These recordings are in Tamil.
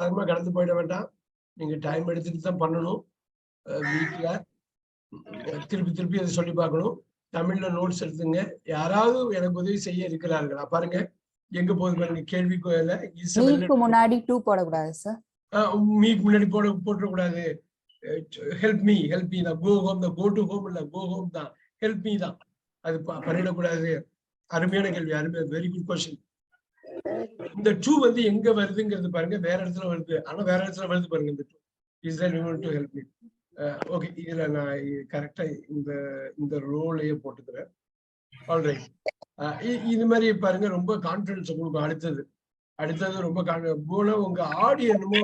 கடந்து போயிட வேண்டாம். நீங்க டைம் எடுத்துட்டு தான் பண்ணணும். வீட்டுல திருப்பி திருப்பி அதை சொல்லி பார்க்கணும். தமிழ்ல நோட்ஸ் எடுத்துங்க. யாராவது எனக்கு உதவி செய்ய இருக்கிறார்களா பாருங்க. எங்க போகுது பாருங்க கேள்வி. முன்னாடி 2 போடக்கூடாது சார். மீக்கு முன்னாடி போட்டுறக்கூடாது. ஹெல்ப் மீ தான். கோ ஹோம் தான். கோ டு ஹோம் இல்ல, கோ ஹோம் தான். ஹெல்ப் மீ தான். அது பண்ணிடக்கூடாது. அருமையான கேள்வி, அருமை, வெரி குட் கொஸ்டின். இந்த 2 வந்து எங்க வருதுங்கிறது பாருங்க, வேற இடத்துல வருது. ஆனா வேற இடத்துல வருது பாருங்க. இந்த 2 is that you want to help me. Okay, இதுல நான் கரெக்டா இந்த ரோலையே போட்டுக்கிறேன். ஆல்ரைட். இது மாதிரி பாருங்க, ரொம்ப கான்பிடன்ஸ் கொடுக்கும். அடுத்தது ரொம்ப போல உங்க ஆடியோ என்னமோ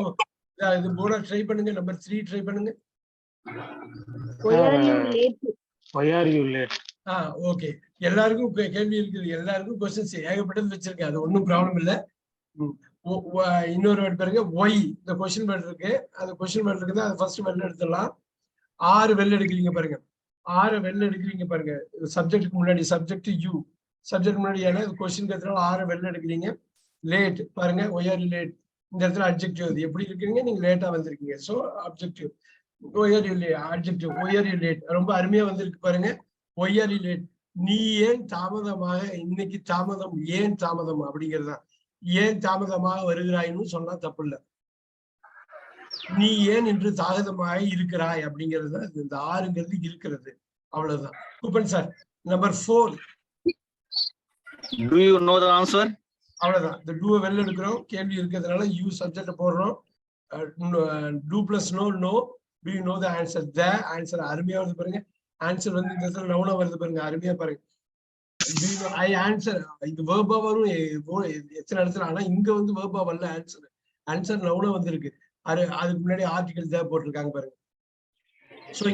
இது போல ட்ரை பண்ணுங்க. நம்பர் 3 ட்ரை பண்ணுங்க. ஓகே, எல்லாருக்கும் கேள்வி இருக்குது. எல்லாருக்கும் क्वेश्चंस ஏகப்பட்டது வச்சிருக்கேன். அது ஒண்ணும் ப்ராப்ளம் இல்ல. இன்னொரு வேர்ட் பாருங்க, ஒய். இந்த क्वेश्चन வேர்ட் இருக்கு. அந்த क्वेश्चन வேர்ட் இருக்குதா, அது ஃபர்ஸ்ட் வெல்ல எடுத்துடலாம். 6 வெல்ல எடுக்கிறீங்க பாருங்க. 6 வெல்ல எடுக்கிறீங்க பாருங்க. சப்ஜெக்ட்டுக்கு முன்னாடி சப்ஜெக்ட் யூ. சப்ஜெக்ட் முன்னாடி ஏன்னா क्वेश्चन கேட்கறதுனால 6 வெல்ல எடுக்கிறீங்க. லேட் பாருங்க, ஒய் ஆர் யூ லேட். இந்த இடத்துல அட்ஜெக்டிவ். அது எப்படி இருக்கீங்க, நீங்க லேட்டா வந்திருக்கீங்க. So objective. Why are you late. Adjective why are you late. ரொம்ப அருமையா வந்திருக்கு பாருங்க. Why are you late. நீ ஏன் தாமதமாக, இன்னைக்கு தாமதம், ஏன் தாமதம் அப்படிங்கிறதா. ஏன் தாமதமாக வருகிறாய்னு சொன்னா தப்பு இல்லை. நீ ஏன் இன்று தாமதமாக இருக்கிறாய் அப்படிங்கிறது இந்த 6ங்கிறது இருக்கிறது. அவ்வளவுதான். Coupon sir, number 4. Do you know the answer? அவ்வளவுதான். இந்த டூ வெளில எடுக்கிறோம். கேள்வி இருக்கிறதுனால யூ சப்ஜெக்ட் போடுறோம். Do plus know. Do you know the answer? The answer அருமையா வருது பாருங்க. ஆன்சர் வந்து இந்த இடத்துல நவுனா வருது பாருங்க. அருமையா பாருங்க. Do you know I answer. இது வேர்பா வரும் எத்தனை இடத்துல. ஆனா இங்க வந்து வேர்பா வரல. ஆன்சர் நவுனா வந்திருக்கு. அதுக்கு முன்னாடி ஆர்டிகல் தான் போட்டிருக்காங்க பாருங்க.